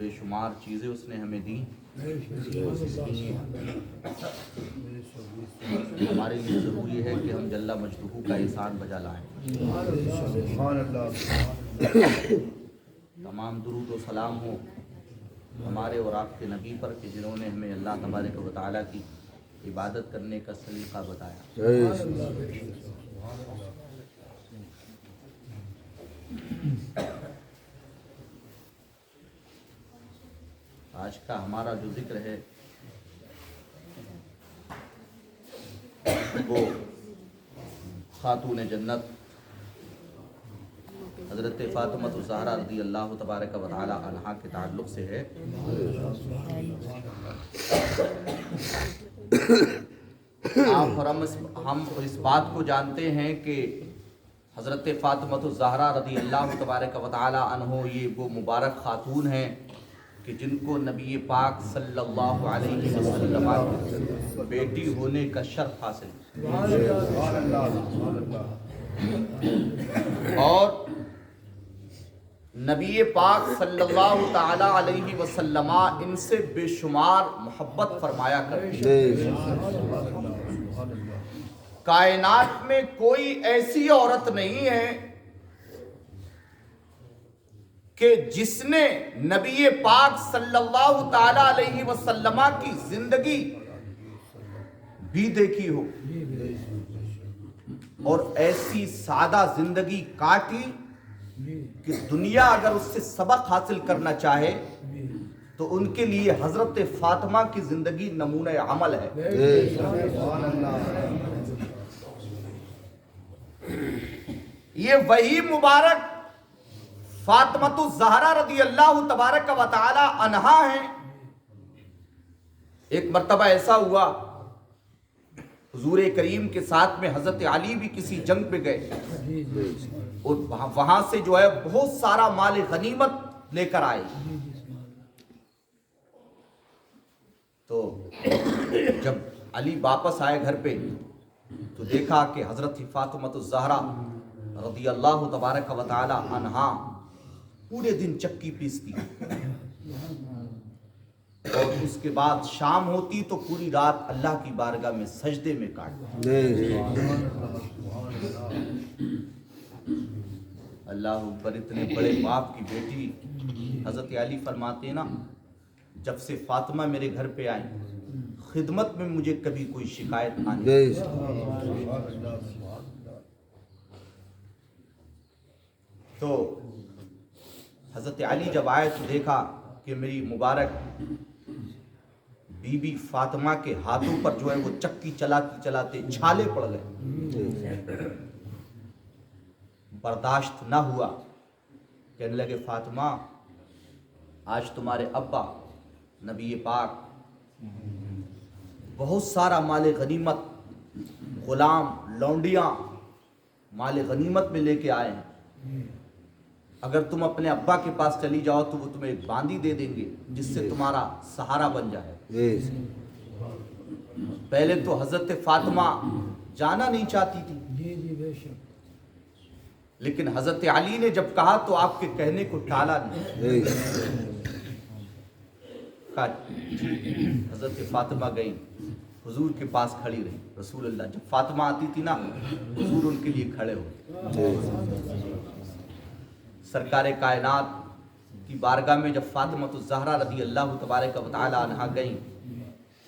بے شمار چیزیں اس نے ہمیں دی، ہمارے لیے ضروری ہے کہ ہم جل مجدہ کا احسان بجا لائیں۔ تمام درود و سلام ہو ہمارے اور آپ کے نبی پر کہ جنہوں نے ہمیں اللہ تبارک و تعالیٰ کی عبادت کرنے کا سلیقہ بتایا۔ آج کا ہمارا جو ذکر ہے وہ خاتون جنت حضرت فاطمہ الزہرا رضی اللہ تبارک و تعالی عنہا کے تعلق سے ہے۔ آپ اور ہم اس بات کو جانتے ہیں کہ حضرت فاطمہ الزہرا رضی اللہ تبارک و تعالی عنہ یہ وہ مبارک خاتون ہیں کہ جن کو نبی پاک صلی اللہ علیہ وسلم کی بیٹی ہونے کا شرف حاصل اور نبی پاک صلی اللہ تعالی علیہ وسلم ان سے بے شمار محبت فرمایا کرتے ہیں۔ کائنات میں کوئی ایسی عورت نہیں ہے کہ جس نے نبی پاک صلی اللہ تعالی علیہ وسلم کی زندگی بھی دیکھی ہو اور ایسی سادہ زندگی کاٹی کہ دنیا اگر اس سے سبق حاصل کرنا چاہے تو ان کے لیے حضرت فاطمہ کی زندگی نمونہ عمل ہے۔ یہ وہی مبارک فاطمہ الزہرا رضی اللہ تبارک و تعالی عنہا ہیں۔ ایک مرتبہ ایسا ہوا حضور کریم کے ساتھ میں حضرت علی بھی کسی جنگ پہ گئے اور وہاں سے جو ہے بہت سارا مال غنیمت لے کر آئے۔ تو جب علی واپس آئے گھر پہ تو دیکھا کہ حضرت فاطمہ الزہرا رضی اللہ تبارک و تعالی عنہا پورے دن چکی پیستی اور اس کے بعد شام ہوتی تو پوری رات اللہ کی بارگاہ میں سجدے میں کاٹتی۔ اللہ اکبر، اتنے بڑے باپ کی بیٹی۔ حضرت علی فرماتے ہیں نا، جب سے فاطمہ میرے گھر پہ آئیں خدمت میں مجھے کبھی کوئی شکایت نہ آئی۔ تو حضرت علی جب آئے تو دیکھا کہ میری مبارک بی بی فاطمہ کے ہاتھوں پر جو ہے وہ چکی چلاتے چلاتے چھالے پڑ گئے۔ برداشت نہ ہوا، کہنے لگے فاطمہ آج تمہارے ابا نبی پاک بہت سارا مال غنیمت، غلام لونڈیاں مال غنیمت میں لے کے آئے ہیں، اگر تم اپنے ابا کے پاس چلی جاؤ تو وہ تمہیں ایک باندی دے دیں گے جس سے تمہارا سہارا بن جائے۔ پہلے تو حضرت فاطمہ جانا نہیں چاہتی تھی، لیکن حضرت علی نے جب کہا تو آپ کے کہنے کو ٹالا نہیں۔ حضرت فاطمہ گئی، حضور کے پاس کھڑی رہی۔ رسول اللہ جب فاطمہ آتی تھی نا حضور ان کے لیے کھڑے ہو۔ سرکار کائنات کی بارگاہ میں جب فاطمہ الزہرا رضی اللہ تبارک و تعالی عنہا گئیں،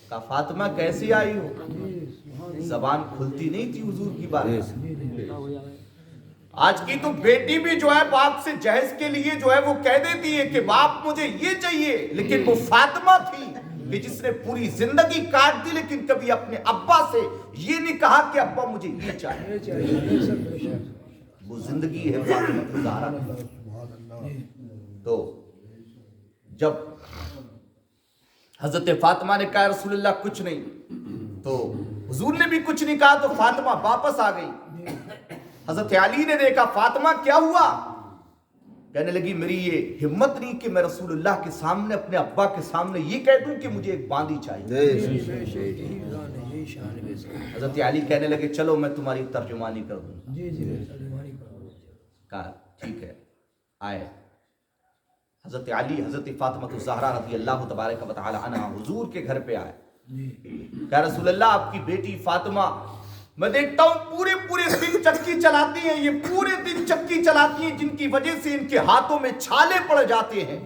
کہا فاطمہ کیسی آئی ہو؟ زبان کھلتی نہیں تھی حضور کی بارگاہ میں۔ آج کی تو بیٹی بھی جو ہے باپ سے جہیز کے لیے جو ہے وہ کہہ دیتی ہے کہ باپ مجھے یہ چاہیے، لیکن وہ فاطمہ تھی کہ جس نے پوری زندگی کاٹ دی لیکن کبھی اپنے ابا سے یہ نہیں کہا کہ ابا مجھے یہ چاہیے۔ وہ زندگی ہے فاطمہ الزہرا۔ تو جب حضرت فاطمہ نے کہا رسول اللہ کچھ نہیں، تو حضور نے بھی کچھ نہیں کہا تو فاطمہ واپس آ گئی۔ حضرت علی نے دیکھا فاطمہ کیا ہوا؟ کہنے لگی میری یہ ہمت نہیں کہ میں رسول اللہ کے سامنے اپنے ابا کے سامنے یہ کہہ دوں کہ مجھے ایک باندی چاہیے۔ حضرت علی کہنے لگے چلو میں تمہاری ترجمانی کر دوں گا۔ کہا ٹھیک ہے، آئے حضرت علی حضرت فاطمہ الزہرا رضی اللہ تبارک و تعالی عنہا حضور کے گھر پہ آئے. کہ رسول اللہ آپ کی بیٹی فاطمہ میں دیکھتا ہوں پورے دن چکی چلاتی ہیں, یہ پورے دن چکی چلاتی ہیں جن کی وجہ سے ان کے ہاتھوں میں چھالے پڑ جاتے ہیں,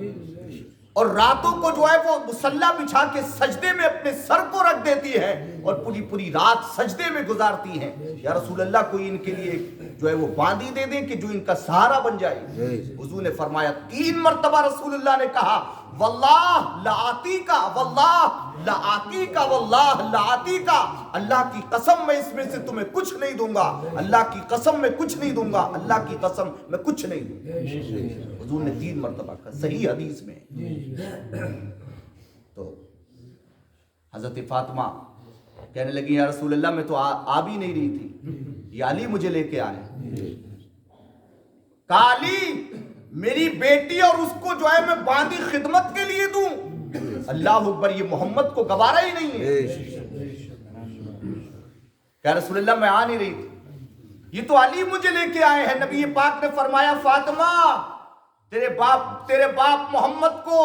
اور راتوں کو جو ہے وہ مصلی بچھا کے سجدے میں اپنے سر کو رکھ دیتی ہے اور پوری رات سجدے میں گزارتی ہیں. یا رسول اللہ کوئی ان کے لیے جو ہے وہ باندھی دے دیں کہ جو ان کا سہارا بن جائے. حضور نے فرمایا 3 مرتبہ رسول اللہ نے کہا واللہ لا آتی کا, واللہ لا آتی کا, واللہ لا آتی کا, اللہ کی قسم میں اس میں سے تمہیں کچھ نہیں دوں گا, اللہ کی قسم میں کچھ نہیں دوں گا, اللہ کی قسم میں کچھ نہیں دوں گا. حضور نے 3 مرتبہ کہا, صحیح حدیث میں. تو حضرت فاطمہ کہنے لگی یا رسول اللہ میں تو آ بھی نہیں رہی تھی, یہ علی مجھے لے کے آئے. کہا علی میری بیٹی اور اس کو جو ہے میں باندھی خدمت کے لیے دوں. اللہ اکبر, یہ محمد کو گوارا ہی نہیں ہے. کہ رسول اللہ میں آ نہیں رہی تھی, یہ تو علی مجھے لے کے آئے ہیں. نبی پاک نے فرمایا فاطمہ تیرے باپ محمد کو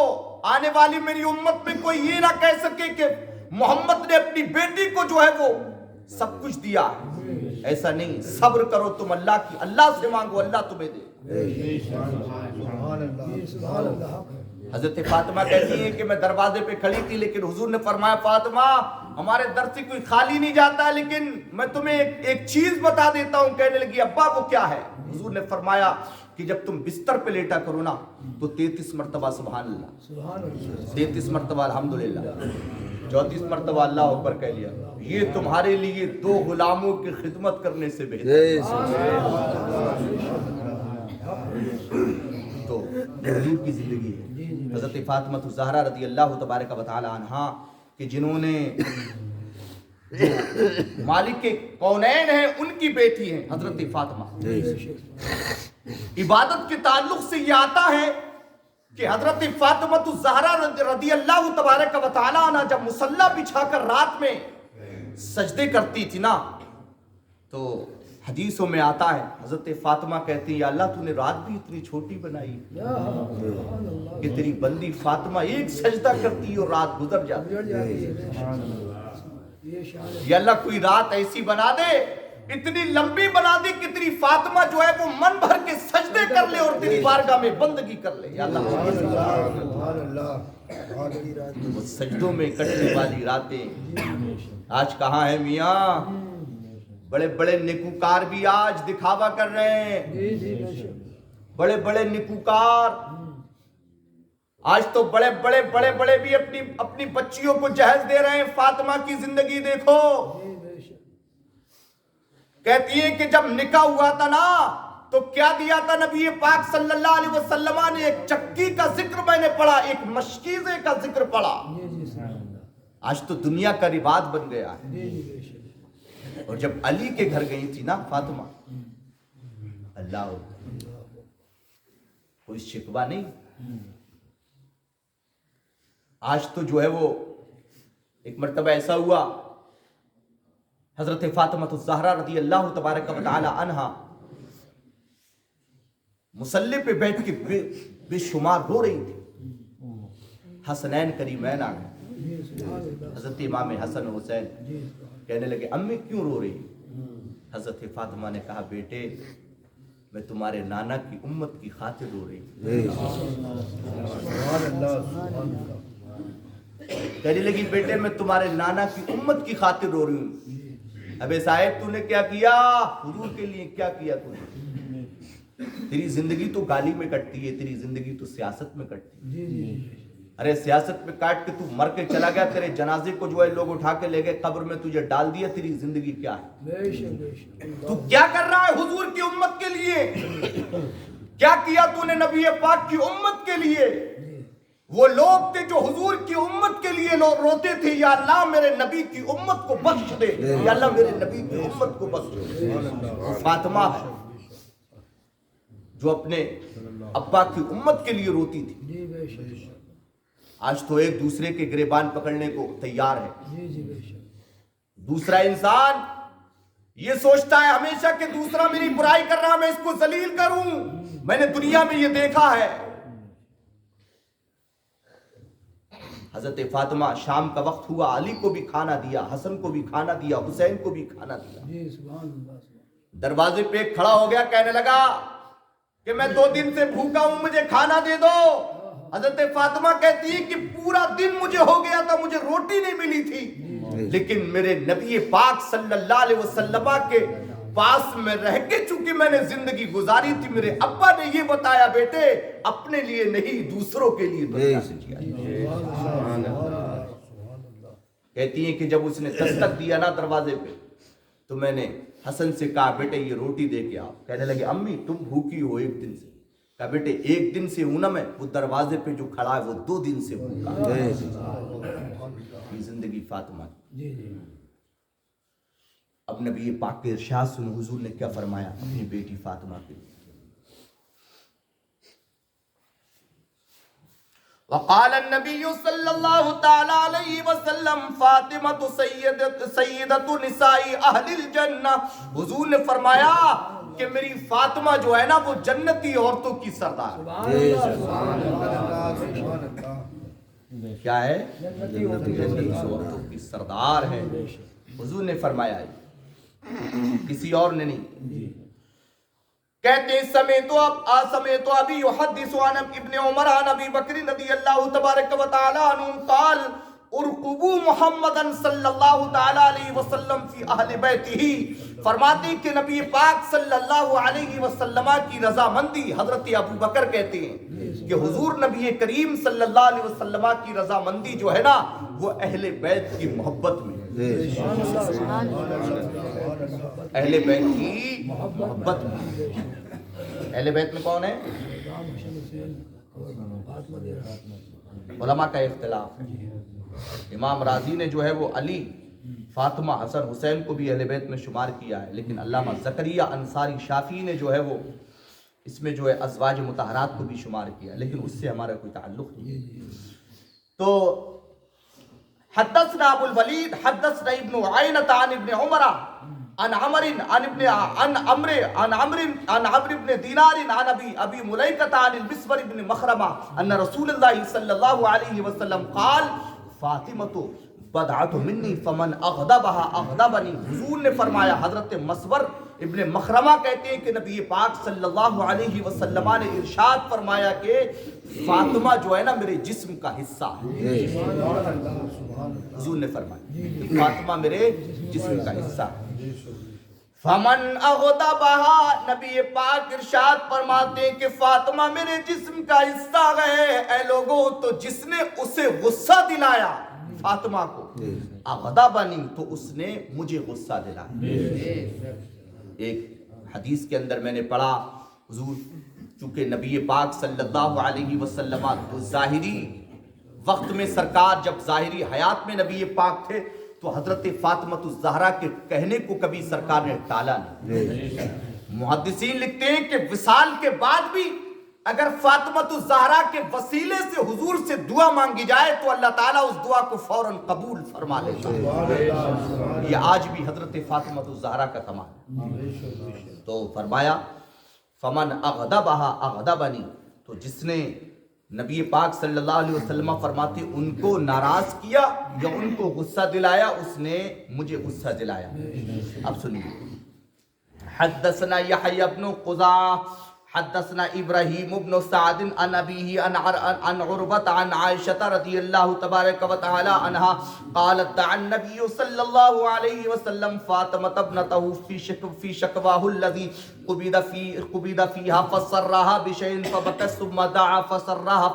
آنے والی میری امت میں کوئی یہ نہ کہہ سکے کہ محمد نے اپنی بیٹی کو جو ہے وہ سب کچھ دیا. ایسا نہیں, صبر کرو تم اللہ کی, اللہ سے مانگو اللہ تمہیں دے. حضرت فاطمہ کہتی ہیں کہ میں دروازے پہ کھڑی تھی لیکن حضور نے فرمایا فاطمہ ہمارے در سے کوئی خالی نہیں جاتا ہے, لیکن میں تمہیں ایک چیز بتا دیتا ہوں. کہنے لگی ابا وہ کیا ہے؟ حضور نے فرمایا کہ جب تم بستر پہ لیٹا کرو نا تو 33 مرتبہ سبحان اللہ, 33 مرتبہ الحمدللہ, 34 مرتبہ اللہ اکبر کہہ لیا. یہ تمہارے لیے 2 غلاموں کی خدمت کرنے سے بہتر. تو حضور کی زندگی ہے حضرت فاطمہ الزہرا رضی اللہ تبارک و تعالی عنہا کہ جنہوں نے مالک کونین ہیں ان کی بیٹی ہیں حضرت فاطمہ. عبادت کے تعلق سے یہ آتا ہے کہ حضرت فاطمہ الزہرا رضی اللہ تبارک و تعالی عنہا جب مصلی بچھا کر رات میں سجدے کرتی تھی نا تو حدیثوں میں آتا ہے حضرت فاطمہ کہتی ہیں یا اللہ تو نے رات بھی اتنی چھوٹی بنائی کہ تیری بندی فاطمہ ایک سجدہ کرتی اور رات گزر جاتی. یا اللہ کوئی رات ایسی بنا دے, اتنی لمبی بنا دے کہ تیری فاطمہ جو ہے وہ من بھر کے سجدے کر لے اور تیری بارگاہ میں بندگی کر لے. یا اللہ وہ سجدوں میں کٹنے والی راتیں آج کہاں ہیں میاں؟ بڑے بڑے نکوکار بھی آج دکھاوا کر رہے ہیں, بڑے بڑے نکوکار آج تو بڑے بھی اپنی بچیوں کو جہیز دے رہے ہیں. فاطمہ کی زندگی دیکھو, کہتی ہے کہ جب نکاح ہوا تھا نا تو کیا دیا تھا نبی پاک صلی اللہ علیہ وسلم نے؟ ایک چکی کا ذکر میں نے پڑھا, ایک مشکیزے کا ذکر پڑھا. آج تو دنیا کا رواج بن گیا ہے. اور جب علی کے گھر گئی تھی نا فاطمہ, اللہ کوئی شکوہ نہیں. آج تو جو ہے وہ ایک مرتبہ ایسا ہوا حضرت فاطمہ الزہرا رضی اللہ تبارک و تعالی عنہا مصلی پہ بیٹھ کے بے شمار رو رہی تھی. حسنین کریمین آ گئے, حضرت امام حسن حسین کہنے لگے امی کیوں رو رہی؟ حضرت فاطمہ نے کہا بیٹے میں تمہارے نانا کی امت کی خاطر رو رہی ہوں. کہنے لگی بیٹے میں تمہارے نانا کی امت کی خاطر رو رہی ہوں. ابے صاحب تو نے کیا کیا حضور کے لیے؟ کیا کیا تو نے؟ تیری زندگی تو گالی میں کٹتی ہے, تیری زندگی تو سیاست میں کٹتی ہے. ارے سیاست میں کاٹ کے تو مر کے چلا گیا, تیرے جنازے کو جو ہے لوگ اٹھا کے لے گئے قبر میں, تجھے ڈال دیا, تیری زندگی کیا ہے؟ تو کیا کر رہا ہے حضور کی امت کے لیے؟ کیا کیا تو نے نبی پاک کی امت کے لیے؟ وہ لوگ تھے جو حضور کی امت کے لیے روتے تھے یا اللہ میرے نبی کی امت کو بخش دے, یا اللہ میرے نبی کی امت کو بخش دے. فاطمہ ہے جو اپنے ابا کی امت کے لیے روتی تھی. آج تو ایک دوسرے کے گریبان پکڑنے کو تیار ہے. دوسرا انسان یہ سوچتا ہے ہمیشہ کہ دوسرا میری برائی کر رہا, میں اس کو ذلیل کروں. میں نے دنیا میں یہ دیکھا ہے حضرت فاطمہ شام کا وقت ہوا، علی کو بھی کھانا دیا، حسن کو بھی کھانا دیا، حسین کو بھی کھانا دیا۔ دروازے پہ کھڑا ہو گیا، کہنے لگا کہ میں 2 دن سے بھوکا ہوں، مجھے کھانا دے دو۔ حضرت فاطمہ کہتی ہے کہ پورا دن مجھے ہو گیا تھا، مجھے روٹی نہیں ملی تھی، لیکن میرے نبی پاک صلی اللہ علیہ وسلم کے پاس میں رہ کے چونکہ میں نے زندگی گزاری تھی، میرے ابا نے یہ بتایا، بیٹے اپنے لیے نہیں دوسروں کے لیے دنیا سے جیا۔ کہتی ہیں کہ جب اس نے دستک دیا نا دروازے پہ تو میں نے حسن سے کہا بیٹے یہ روٹی دے کے آؤ۔ کہنے لگے امی تم بھوکی ہو 1 دن سے۔ کہا بیٹے 1 دن سے ہوں نا میں، وہ دروازے پہ جو کھڑا ہے وہ 2 دن سے بھوکا ہے۔ یہ زندگی فاطمہ کی۔ اب نبی پاک کے ارشاد سنو، حضور نے کیا فرمایا اپنی بیٹی فاطمہ کے لیے۔ وقال النبی صلی اللہ تعالی علیہ وسلم فاطمہ سیدۃ نساء اہل الجنہ، حضور نے فرمایا کہ میری فاطمہ جو ہے نا وہ جنتی عورتوں کی سردار ہے۔ کیا ہے؟ جنتی عورتوں کی سردار ہے، حضور نے فرمایا ہے، کسی اور نے نہیں۔ کہتے ہیں سمیت ابی یحدث عن ابن عمر عن ابی بکر رضی اللہ تبارک و تعالی عنہ قال ارقبوا محمدا صلی اللہ تعالی علیہ وسلم فی اہل بیتہ، فرماتے ہیں کہ نبی پاک صلی اللہ علیہ وسلم کی رضامندی، حضرت ابو بکر کہتے ہیں کہ حضور نبی کریم صلی اللہ علیہ وسلم کی رضامندی جو ہے نا وہ اہل بیت کی محبت میں، اہل بیت کی محبت میں۔ اہل بیت میں کون ہے؟ علماء کا اختلاف ہے۔ امام راضی نے جو ہے وہ علی، فاطمہ، حسن، حسین کو بھی اہل بیت میں شمار کیا ہے، لیکن علامہ زکریہ انصاری شافعی نے جو ہے وہ اس میں جو ہے ازواج مطہرات کو بھی شمار کیا، لیکن اس سے ہمارا کوئی تعلق نہیں۔ تو حدثنا ابو الولید حدثنا ابن عینۃ عن ابن عمر عن عمر عن عمرو بن دینار عن ابی ملیکۃ عن المسور بن مخرمہ ان رسول اللہ صلی اللہ علیہ وسلم قال فاطمۃ بضعۃ منی فمن اغضبها اغضبنی، حضور نے فرمایا، حضرت مسور ابن مخرمہ کہتے ہیں کہ نبی پاک صلی اللہ علیہ وسلم نے ارشاد فرمایا کہ فاطمہ جو ہے نا میرے جسم کا حصہ ہے۔ حضور نے فرمایا فاطمہ میرے جسم کا حصہ ہے۔ فمن اغضبها، نبی پاک ارشاد فرماتے ہیں کہ فاطمہ میرے جسم کا حصہ ہے۔ اے لوگوں، تو جس نے اسے غصہ دلایا فاطمہ کو، اغضبنی، تو اس نے مجھے غصہ دلایا۔ ایک حدیث کے اندر میں نے پڑھا، حضور چونکہ نبی پاک صلی اللہ علیہ وسلم تو ظاہری وقت میں سرکار جب ظاہری حیات میں نبی پاک تھے تو حضرت فاطمہ الزہرا کے کہنے کو کبھی سرکار نے ٹالا نہیں۔ محدثین لکھتے ہیں کہ وصال کے بعد بھی اگر فاطمہ الزہرا کے وسیلے سے حضور سے دعا مانگی جائے تو اللہ تعالیٰ اس دعا کو فوراً قبول فرما لیتا ہے۔ یہ آج بھی حضرت فاطمہ الزہرا کا کمال۔ تو فرمایا فمن اغضبها اغضبنی، تو جس نے نبی پاک صلی اللہ علیہ وسلم فرماتے ان کو ناراض کیا یا ان کو غصہ دلایا، اس نے مجھے غصہ دلایا۔ اب سنیے، حدثنا یحییٰ بن قزاع حدثنا ابراہیم بن سعد عن ابیہ عن عروۃ عن عائشہ رضی اللہ تبارک و تعالی عنہا قالت دعا النبی صلی اللہ علیہ وسلم فاطمہ ابنتہ فی شکواہ الذی قبض فیہا فسرها بشیء فبکت ثم دعا فسرها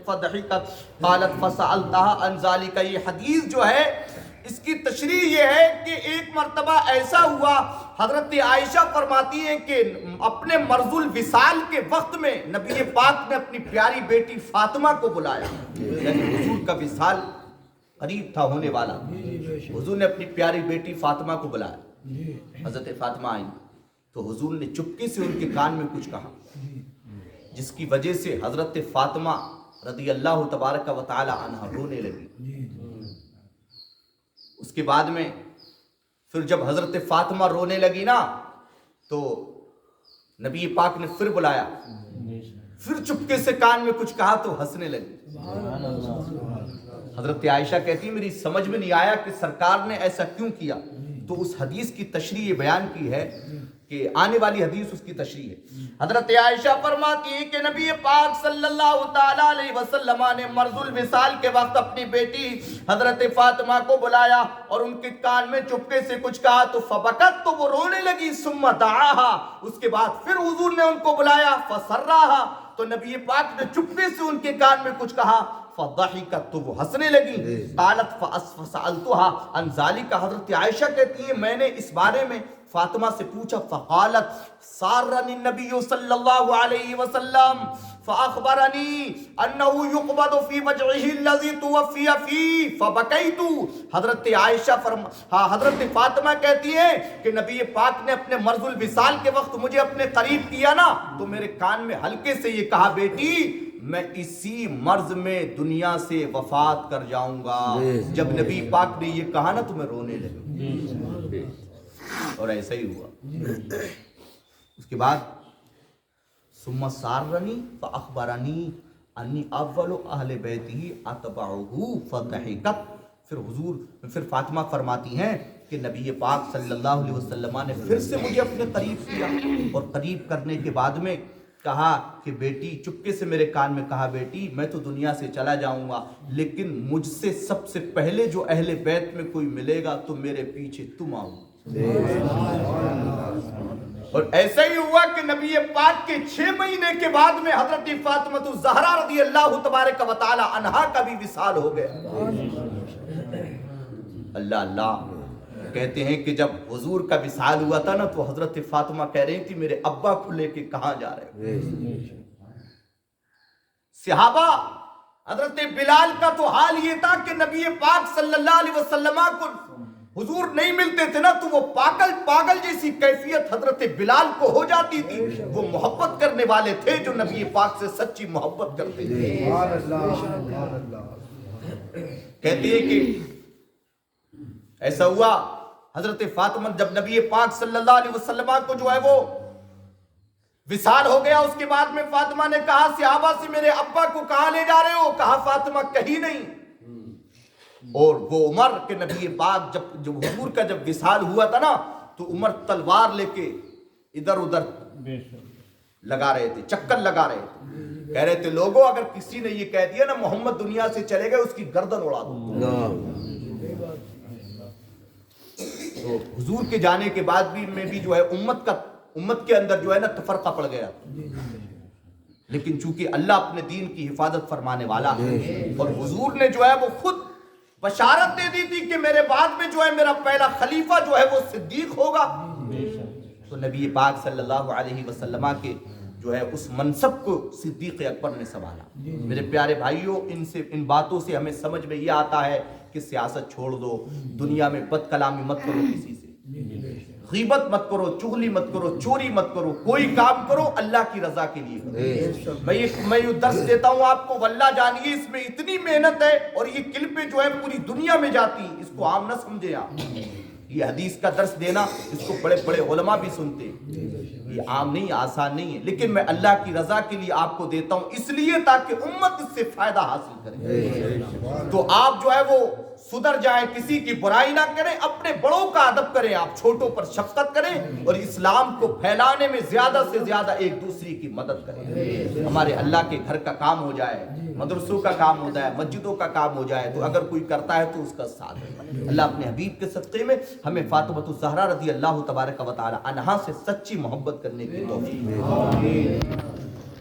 فضحکت قالت فسألتها عن ذلک۔ یہ حدیث جو ہے اس کی تشریح یہ ہے کہ ایک مرتبہ ایسا ہوا، حضرت عائشہ فرماتی ہیں کہ اپنے مرض الوصال کے وقت میں نبی پاک نے اپنی پیاری بیٹی فاطمہ کو بلایا، یعنی حضور کا وصال قریب تھا ہونے والا، حضور نے اپنی پیاری بیٹی فاطمہ کو بلایا۔ حضرت فاطمہ آئی تو حضور نے چپکے سے ان کے کان میں کچھ کہا، جس کی وجہ سے حضرت فاطمہ رضی اللہ تبارک و تعالی عنہ رونے لگی۔ اس کے بعد میں پھر جب حضرت فاطمہ رونے لگی نا تو نبی پاک نے پھر بلایا، پھر چپکے سے کان میں کچھ کہا تو ہنسنے لگی. حضرت عائشہ کہتی ہے میری سمجھ میں نہیں آیا کہ سرکار نے ایسا کیوں کیا. تو اس حدیث کی تشریح بیان کی ہے کہ آنے والی حدیث اس کی تشریح ہے. حضرت عائشہ فرماتی ہے کہ نبی پاک صلی اللہ تعالی علیہ وسلم نے مرض الوصال کے وقت اپنی بیٹی حضرت فاطمہ کو بلایا اور ان کے کان میں چپکے سے کچھ کہا تو فبکت، تو وہ رونے لگی. ثم دعاہا، اس کے بعد پھر حضور نے ان کو بلایا. فسرہا، تو نبی پاک نے چپکے سے ان کے کان میں کچھ کہا. فضحکت، تو وہ ہنسنے لگی. قالت فسألتها عن ذلك، حضرت عائشہ کہتی ہیں میں نے اس بارے میں فاطمہ سے پوچھا. فقالت سارنی النبی صلی اللہ علیہ وسلم فاخبرنی انه يقبض في وجعه الذي توفي فيه فبكيت. حضرت عائشہ حضرت فاطمہ کہتی ہیں کہ نبی پاک نے اپنے مرض الوصال کے وقت مجھے اپنے قریب کیا نا، تو میرے کان میں ہلکے سے یہ کہا بیٹی میں اسی مرض میں دنیا سے وفات کر جاؤں گا. جب نبی پاک نے یہ کہا نا تو میں رونے لگا، اور ایسا ہی ہوا. اس کے بعد ثم سارنی فاخبرنی انی اول اہل بیتی اتبعہ فضحکت. پھر فاطمہ فرماتی ہیں کہ نبی پاک صلی اللہ علیہ وسلم نے پھر سے مجھے اپنے قریب کیا، اور قریب کرنے کے بعد میں کہا کہ بیٹی، چپکے سے میرے کان میں کہا بیٹی میں تو دنیا سے چلا جاؤں گا، لیکن مجھ سے سب سے پہلے جو اہل بیت میں کوئی ملے گا تو میرے پیچھے تم آؤ. اور ایسا ہی ہوا کہ نبی پاک کے 6 مہینے کے بعد میں حضرت فاطمہ الزہرا رضی اللہ تبارک و تعالی عنہا کا بھی وصال ہو گیا. اللہ اللہ. کہتے ہیں کہ جب حضور کا وصال ہوا تھا نا تو حضرت فاطمہ کہہ رہی تھی میرے ابا کو لے کے کہاں جا رہے ہو. صحابہ حضرت بلال کا تو حال یہ تھا کہ نبی پاک صلی اللہ علیہ وسلم کو حضور نہیں ملتے تھے نا تو وہ پاگل جیسی کیفیت حضرت بلال کو ہو جاتی تھی. وہ محبت کرنے والے تھے جو نبی پاک سے سچی محبت کرتے تھے. کہتے ہیں کہ ایسا ہوا حضرت فاطمہ جب نبی پاک صلی اللہ علیہ وسلم کو جو ہے وہ وصال ہو گیا، اس کے بعد میں فاطمہ نے کہا صحابہ سے میرے ابا کو کہاں لے جا رہے ہو؟ کہا فاطمہ کہیں نہیں. اور وہ عمر کے نبی پاک جب حضور کا جب وصال ہوا تھا نا تو عمر تلوار لے کے ادھر ادھر لگا رہے تھے، چکر لگا رہے تھے. کہہ رہے تھے لوگوں اگر کسی نے یہ کہہ دیا نا محمد دنیا سے چلے گئے اس کی گردن اڑا دو. تو حضور کے جانے کے بعد بھی جو ہے امت کے اندر جو ہے نا تفرقہ پڑ گیا. لیکن چونکہ اللہ اپنے دین کی حفاظت فرمانے والا ہے اور حضور نے جو ہے وہ خود بشارت دے دی تھی کہ میرے بعد میں جو ہے میرا پہلا خلیفہ جو ہے وہ صدیق ہوگا. تو نبی پاک صلی اللہ علیہ وسلم کے جو ہے اس منصب کو صدیق اکبر نے سنبھالا. میرے پیارے بھائیوں ان باتوں سے ہمیں سمجھ میں یہ آتا ہے کہ سیاست چھوڑ دو، دنیا میں بد کلامی مت کرو، کسی سے غیبت مت کرو، چغلی مت کرو، چوری مت کرو، کوئی کام کرو اللہ کی رضا کے لیے. میں یہ درس دیتا ہوں آپ کو، واللہ جانیے اس میں اتنی محنت ہے اور یہ کلپیں جو ہے پوری دنیا میں جاتی، اس کو عام نہ سمجھے آپ. یہ حدیث کا درس دینا اس کو بڑے بڑے علماء بھی سنتے ہیں، یہ عام نہیں، آسان نہیں ہے، لیکن میں اللہ کی رضا کے لیے آپ کو دیتا ہوں اس لیے تاکہ امت اس سے فائدہ حاصل کرے. تو آپ جو ہے وہ سدھر جائیں، کسی کی برائی نہ کریں، اپنے بڑوں کا ادب کریں، آپ چھوٹوں پر شفقت کریں اور اسلام کو پھیلانے میں زیادہ سے زیادہ ایک دوسری کی مدد کریں. ہمارے اللہ کے گھر کا کام ہو جائے، مدرسوں کا کام ہو جائے، مسجدوں کا کام ہو جائے، تو اگر کوئی کرتا ہے تو اس کا ساتھ دیں. اللہ اپنے حبیب کے صدقے میں ہمیں فاطمہ الزہرا رضی اللہ تبارک و تعالی عنہا سے سچی محبت کرنے کی توفیق دے.